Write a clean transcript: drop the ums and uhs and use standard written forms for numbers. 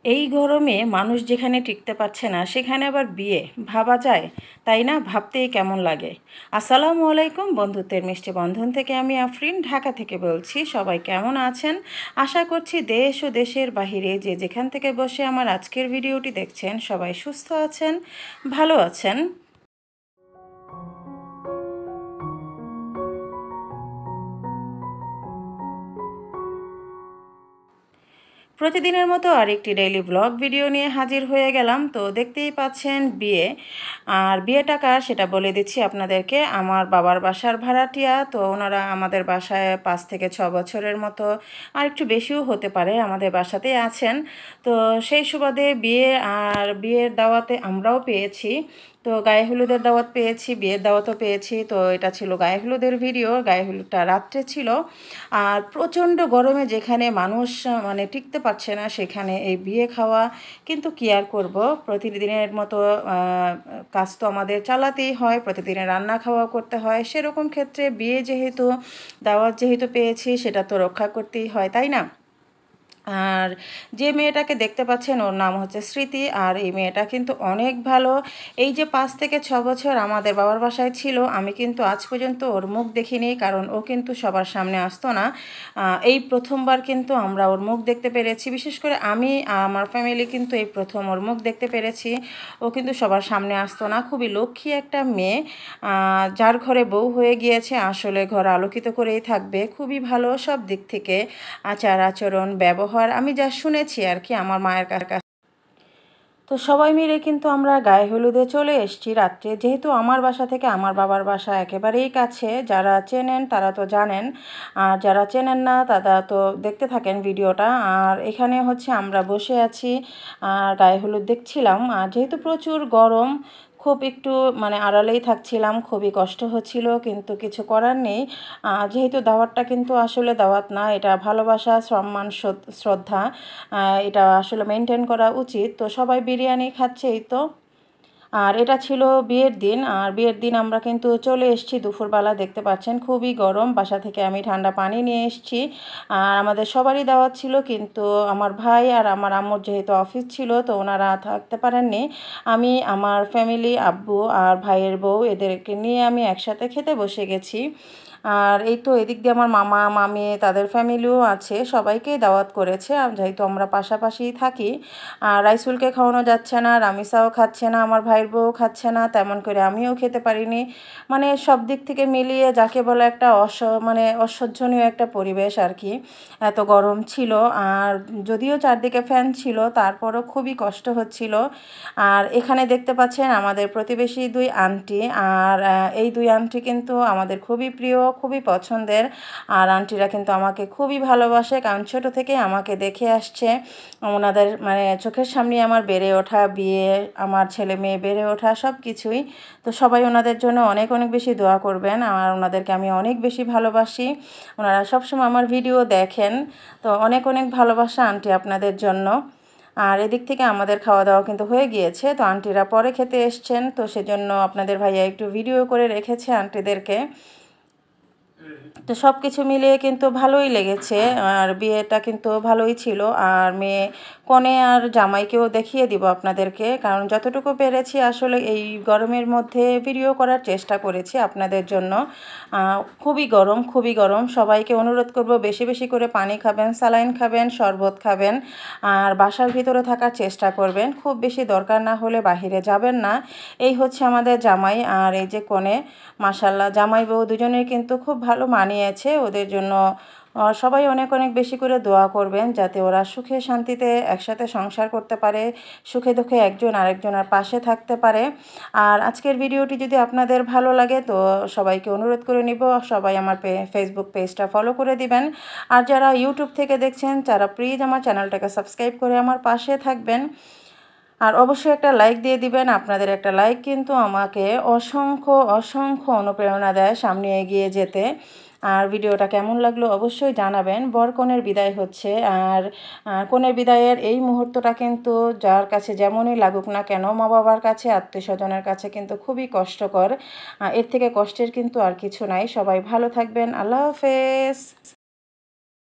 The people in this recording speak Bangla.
এই গরমে মানুষ যেখানে টিকতে পারছে না সেখানে আবার বিয়ে ভাবা যায়, তাই না? ভাবতেই কেমন লাগে। আসসালামু আলাইকুম, বন্ধুত্বের মিষ্টি বন্ধন থেকে আমি আফরিন ঢাকা থেকে বলছি। সবাই কেমন আছেন? আশা করছি দেশ ও দেশের বাহিরে যে যেখান থেকে বসে আমার আজকের ভিডিওটি দেখছেন সবাই সুস্থ আছেন, ভালো আছেন। প্রতিদিনের মতো আরেকটি ডেইলি ব্লগ ভিডিও নিয়ে হাজির হয়ে গেলাম। তো দেখতেই পাচ্ছেন বিয়ে, আর বিয়েটা কার সেটা বলে দিচ্ছি আপনাদেরকে। আমার বাবার বাসার ভাড়াটিয়া, তো ওনারা আমাদের বাসায় 5 থেকে 6 বছরের মতো, আর একটু বেশিও হতে পারে, আমাদের বাসাতেই আছেন। তো সেই সুবাদে বিয়ে আর বিয়ের দাওয়াতে আমরাও পেয়েছি। তো গায়ে হলুদের দাওয়াত পেয়েছি, বিয়ের দাওয়াতও পেয়েছি। তো এটা ছিল গায়ে হলুদের ভিডিও। গায়ে হলুদটা রাত্রে ছিল। আর প্রচণ্ড গরমে যেখানে মানুষ মানে টিকতে পারছে না সেখানে এই বিয়ে খাওয়া, কিন্তু কি আর করব, প্রতিদিনের মতো কাজ তো আমাদের চালাতেই হয়, প্রতিদিনের রান্না খাওয়া করতে হয়। সেরকম ক্ষেত্রে বিয়ে যেহেতু, দাওয়াত যেহেতু পেয়েছি, সেটা তো রক্ষা করতেই হয়, তাই না? আর যে মেয়েটাকে দেখতে পাচ্ছেন ওর নাম হচ্ছে স্মৃতি। আর এই মেয়েটা কিন্তু অনেক ভালো। এই যে 5 থেকে 6 বছর আমাদের বাবার বাসায় ছিল, আমি কিন্তু আজ পর্যন্ত ওর মুখ দেখিনি, কারণ ও কিন্তু সবার সামনে আসতো না। এই প্রথমবার কিন্তু আমরা ওর মুখ দেখতে পেরেছি। বিশেষ করে আমি, আমার ফ্যামিলি কিন্তু এই প্রথম ওর মুখ দেখতে পেরেছি। ও কিন্তু সবার সামনে আসতো না। খুবই লক্ষ্মী একটা মেয়ে, যার ঘরে বউ হয়ে গিয়েছে, আসলে ঘর আলোকিত করেই থাকবে। খুবই ভালো সব দিক থেকে, আচার আচরণ ব্যবহার, আমি যা শুনেছি আর কি আমার মায়ের কাছে। তো সবাই মিলে কিন্তু আমরা গায়ে হলুদে চলে এসেছি রাত্রে, যেহেতু আমার বাসা থেকে আমার বাবার বাসা একেবারেই কাছে। যারা চেনেন তারা তো জানেন, আর যারা চেনেন না তারা তো দেখতে থাকেন ভিডিওটা। আর এখানে হচ্ছে আমরা বসে আছি আর গায়ে হলুদ দেখছিলাম। আর যেহেতু প্রচুর গরম, খুব একটু মানে আড়ালেই থাকছিলাম, খুবই কষ্ট হচ্ছিল, কিন্তু কিছু করার নেই। যেহেতু দাওয়াতটা কিন্তু আসলে দাওয়াত না, এটা ভালোবাসা, সম্মান, শ্রদ্ধা, এটা আসলে মেনটেন করা উচিত। তো সবাই বিরিয়ানি খাচ্ছে, এই তো। আর এটা ছিল বিয়ের দিন। আর বিয়ের দিন আমরা কিন্তু চলে এসেছি দুপুরবেলা, দেখতে পাচ্ছেন খুবই গরম। বাসা থেকে আমি ঠান্ডা পানি নিয়ে এসেছি। আর আমাদের সবারই দাওয়াত ছিল, কিন্তু আমার ভাই আর আমার আম্মুর যেহেতু অফিস ছিল, তো ওনারা থাকতে পারেননি। আমি, আমার ফ্যামিলি, আব্বু আর ভাইয়ের বউ, এদেরকে নিয়ে আমি একসাথে খেতে বসে গেছি। আর এই তো এদিক দিয়ে আমার মামা মামি তাদের ফ্যামিলিও আছে, সবাইকেই দাওয়াত করেছে। আর যেহেতু আমরা পাশাপাশি থাকি, আর রাইসুলকে খাওয়ানো যাচ্ছে না, রামিসাও খাচ্ছে না, আমার ভাইয়ের বউ খাচ্ছে না, তেমন করে আমিও খেতে পারিনি। মানে সব দিক থেকে মিলিয়ে যাকে বলে একটা মানে অসহ্যনীয় একটা পরিবেশ আর কি। এত গরম ছিল। আর যদিও চারদিকে ফ্যান ছিল, তারপরও খুবই কষ্ট হচ্ছিল। আর এখানে দেখতে পাচ্ছেন আমাদের প্রতিবেশী দুই আন্টি। আর এই দুই আন্টি কিন্তু আমাদের খুবই প্রিয়, খুবই পছন্দের। আর আন্টিরা কিন্তু আমাকে খুবই ভালোবাসে, কারণ ছোট থেকে আমাকে দেখে আসছে। ওনাদের মানে চোখের সামনে আমার বেড়ে ওঠা, বিয়ে, আমার ছেলে মেয়ে বেড়ে ওঠা, সব কিছুই। তো সবাই ওনাদের জন্য অনেক অনেক বেশি দোয়া করবেন। আর ওনাদেরকে আমি অনেক বেশি ভালোবাসি। ওনারা সবসময় আমার ভিডিও দেখেন। তো অনেক অনেক ভালোবাসা আন্টি আপনাদের জন্য। আর এদিক থেকে আমাদের খাওয়া দাওয়া কিন্তু হয়ে গিয়েছে। তো আন্টিরা পরে খেতে এসছেন, তো সেজন্য আপনাদের ভাইয়া একটু ভিডিও করে রেখেছে আন্টিদেরকে। তো সব কিছু মিলিয়ে কিন্তু ভালোই লেগেছে। আর বিয়েটা কিন্তু ভালোই ছিল। আর মেয়ে, কনে আর জামাইকেও দেখিয়ে দিব আপনাদেরকে, কারণ যতটুকু পেরেছি আসলে এই গরমের মধ্যে ভিডিও করার চেষ্টা করেছি আপনাদের জন্য। খুবই গরম, খুবই গরম। সবাইকে অনুরোধ করব বেশি বেশি করে পানি খাবেন, স্যালাইন খাবেন, শরবত খাবেন। আর বাসার ভিতরে থাকার চেষ্টা করবেন, খুব বেশি দরকার না হলে বাহিরে যাবেন না। এই হচ্ছে আমাদের জামাই আর এই যে কনে। মাশাল্লাহ, জামাই বউ দুজনেই কিন্তু খুব ভালো মানিয়েছে। ওদের জন্য সবাই অনেক অনেক বেশি করে দোয়া করবেন, যাতে ওরা সুখে শান্তিতে একসাথে সংসার করতে পারে, সুখে দুঃখে একজন আরেকজনের পাশে থাকতে পারে। আর আজকের ভিডিওটি যদি আপনাদের ভালো লাগে, তো সবাইকে অনুরোধ করে নিব সবাই আমার ফেসবুক পেজটা ফলো করে দিবেন। আর যারা ইউটিউব থেকে দেখছেন, তারা প্লিজ আমার চ্যানেলটাকে সাবস্ক্রাইব করে আমার পাশে থাকবেন। আর অবশ্যই একটা লাইক দিয়ে দিবেন। আপনাদের একটা লাইক কিন্তু আমাকে অসংখ্য অসংখ্য অনুপ্রেরণা দেয় সামনে এগিয়ে যেতে। আর ভিডিওটা কেমন লাগলো অবশ্যই জানাবেন। বর কনের বিদায় হচ্ছে। আর কনের বিদায়ের এই মুহূর্তটা কিন্তু যার কাছে যেমনই লাগুক না কেন, মা বাবার কাছে, আত্মীয় স্বজনের কাছে কিন্তু খুবই কষ্টকর। এর থেকে কষ্টের কিন্তু আর কিছু নাই। সবাই ভালো থাকবেন। আল্লাহ হাফেজ।